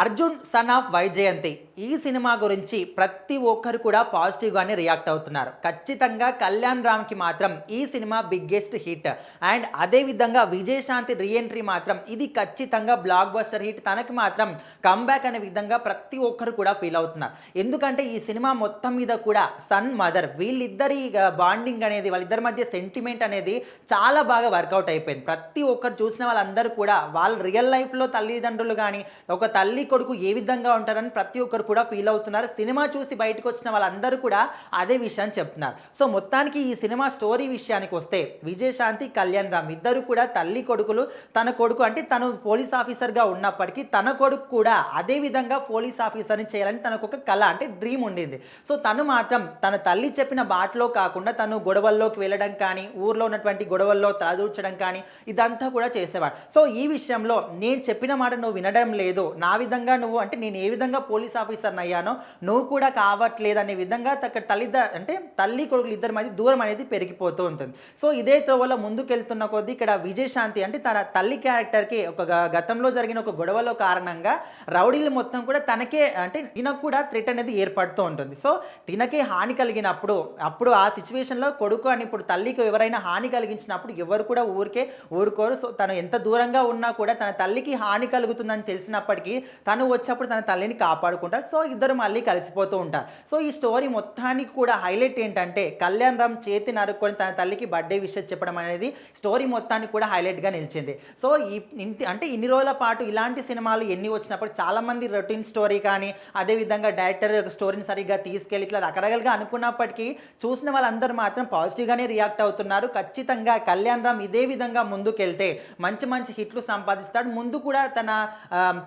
Arjun son of Vyjayanthi ఈ cinema గురించి ప్రతి ఒక్కరు కూడా పాజిటివ్గానే రియాక్ట్ అవుతున్నారు. ఖచ్చితంగా కళ్యాణ్ రామ్కి మాత్రం ఈ సినిమా బిగ్గెస్ట్ హిట్. అండ్ అదేవిధంగా విజయశాంతి రీఎంట్రీ మాత్రం ఇది ఖచ్చితంగా బ్లాక్ బస్టర్ హిట్. తనకి మాత్రం కంబ్యాక్ అనే విధంగా ప్రతి ఒక్కరు కూడా ఫీల్ అవుతున్నారు. ఎందుకంటే ఈ సినిమా మొత్తం మీద కూడా సన్ మదర్ వీళ్ళిద్దరి బాండింగ్ అనేది, వాళ్ళిద్దరి మధ్య సెంటిమెంట్ అనేది చాలా బాగా వర్కౌట్ అయిపోయింది. ప్రతి ఒక్కరు చూసిన వాళ్ళందరూ కూడా వాళ్ళ రియల్ లైఫ్లో తల్లిదండ్రులు కానీ ఒక తల్లి కొడుకు ఏ విధంగా ఉంటారని ప్రతి ఒక్కరు కూడా ఫీల్ అవుతున్నారు. సినిమా చూసి బయటకు వచ్చిన వాళ్ళందరూ కూడా అదే విషయాన్ని చెప్తున్నారు. సో మొత్తానికి ఈ సినిమా స్టోరీ విషయానికి వస్తే విజయశాంతి, కళ్యాణ్ రామ్ ఇద్దరు కూడా తల్లి కొడుకులు. తన కొడుకు అంటే తను పోలీస్ ఆఫీసర్గా ఉన్నప్పటికీ తన కొడుకు కూడా అదే విధంగా పోలీస్ ఆఫీసర్ని చేయాలని తనకు ఒక కళ అంటే డ్రీమ్ ఉండింది. సో తను మాత్రం తన తల్లి చెప్పిన బాటలో కాకుండా తను గొడవల్లోకి వెళ్ళడం కానీ, ఊర్లో ఉన్నటువంటి గొడవల్లో తలదూర్చడం కానీ ఇదంతా కూడా చేసేవాడు. సో ఈ విషయంలో నేను చెప్పిన మాట నువ్వు వినడం లేదు, నా విధంగా నువ్వు అంటే నేను ఏ విధంగా పోలీస్ ఆఫీసర్ని అయ్యానో నువ్వు కూడా కావట్లేదు అనే విధంగా తల్లి కొడుకులు ఇద్దరి మధ్య దూరం అనేది పెరిగిపోతూ ఉంటుంది. సో ఇదే త్రోవలో ముందుకెళ్తున్న కొద్దీ ఇక్కడ విజయశాంతి అంటే తన తల్లి క్యారెక్టర్కి ఒక గతంలో జరిగిన ఒక గొడవలో కారణంగా రౌడీలు మొత్తం కూడా తనకే అంటే తినకు కూడా థ్రెట్ అనేది ఏర్పడుతూ ఉంటుంది. సో తినకే హాని కలిగినప్పుడు అప్పుడు ఆ సిచ్యువేషన్లో కొడుకు అని ఇప్పుడు తల్లికి ఎవరైనా హాని కలిగించినప్పుడు ఎవరు కూడా ఊరుకోరు. సో తను ఎంత దూరంగా ఉన్నా కూడా తన తల్లికి హాని కలుగుతుందని తెలిసినప్పటికీ తను వచ్చేప్పుడు తన తల్లిని కాపాడుకుంటారు. సో ఇద్దరు మళ్ళీ కలిసిపోతూ ఉంటారు. సో ఈ స్టోరీ మొత్తానికి కూడా హైలైట్ ఏంటంటే కళ్యాణ్ రామ్ చేతి నరుక్కొని తన తల్లికి బర్త్డే విషయం చెప్పడం అనేది స్టోరీ మొత్తానికి కూడా హైలైట్గా నిలిచింది. సో అంటే ఇన్ని రోజుల పాటు ఇలాంటి సినిమాలు ఎన్ని వచ్చినప్పుడు చాలామంది రొటీన్ స్టోరీ కానీ అదేవిధంగా డైరెక్టర్ స్టోరీని సరిగ్గా తీసుకెళ్ళి ఇట్లా రకరకాలుగా అనుకున్నప్పటికీ చూసిన వాళ్ళందరూ మాత్రం పాజిటివ్గానే రియాక్ట్ అవుతున్నారు. ఖచ్చితంగా కళ్యాణ్ రామ్ ఇదే విధంగా ముందుకెళ్తే మంచి మంచి హిట్లు సంపాదిస్తాడు. ముందు కూడా తన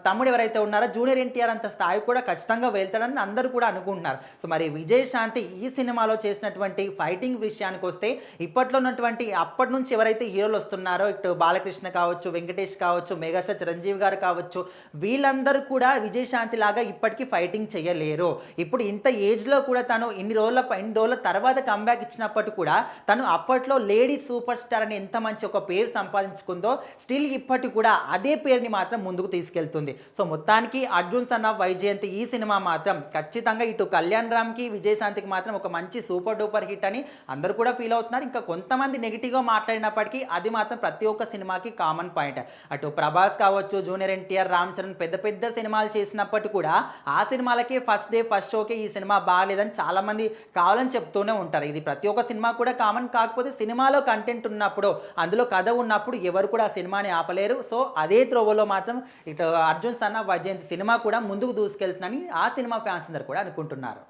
తమ్ముడు ఎవరైతే ఉన్నారో జూనియర్ ఎన్టీఆర్ అంత స్థాయి కూడా ఖచ్చితంగా వెళ్తాడని అందరూ కూడా అనుకుంటున్నారు. సో మరి విజయశాంతి ఈ సినిమాలో చేసినటువంటి ఫైటింగ్ విషయానికి వస్తే ఇప్పట్లో ఉన్నటువంటి అప్పటి నుంచి ఎవరైతే హీరోలు వస్తున్నారో ఇటు బాలకృష్ణ కావచ్చు, వెంకటేష్ కావచ్చు, మెగాస్టార్ చిరంజీవి గారు కావచ్చు, వీళ్ళందరూ కూడా విజయశాంతి లాగా ఇప్పటికీ ఫైటింగ్ చేయలేరు. ఇప్పుడు ఇంత ఏజ్లో కూడా తను ఇన్ని రోజుల తర్వాత కంబ్యాక్ ఇచ్చినప్పటికీ కూడా తను అప్పట్లో లేడీ సూపర్ స్టార్ అని ఎంత మంచి ఒక పేరు సంపాదించుకుందో స్టిల్ ఇప్పటికి కూడా అదే పేరుని మాత్రం ముందుకు తీసుకెళ్తుంది. సో మొత్తానికి అర్జున్ సన్ ఆఫ్ వైజయంతి ఈ సినిమా మాత్రం ఖచ్చితంగా ఇటు కళ్యాణ్ రామ్కి, విజయశాంతికి మాత్రం ఒక మంచి సూపర్ డూపర్ హిట్ అని అందరూ కూడా ఫీల్ అవుతున్నారు. ఇంకా కొంతమంది నెగిటివ్గా మాట్లాడినప్పటికీ అది మాత్రం ప్రతి ఒక్క సినిమాకి కామన్ పాయింట్. అటు ప్రభాస్ కావచ్చు, జూనియర్ ఎన్టీఆర్, రామ్ చరణ్ పెద్ద పెద్ద సినిమాలు చేసినప్పటికీ కూడా ఆ సినిమాలకి ఫస్ట్ డే ఫస్ట్ షోకే ఈ సినిమా బాగాలేదని చాలామంది కావాలని చెప్తూనే ఉంటారు. ఇది ప్రతి ఒక్క సినిమా కూడా కామన్. కాకపోతే సినిమాలో కంటెంట్ ఉన్నప్పుడు, అందులో కథ ఉన్నప్పుడు ఎవరు కూడా ఆ సినిమాని ఆపలేరు. సో అదే త్రోవలో మాత్రం ఇటు Arjun son of Vyjayanthi cinema కూడా ముందుకు దూసుకెళ్తుందని ఆ సినిమా ఫ్యాన్స్ అందరూ కూడా అనుకుంటున్నారు.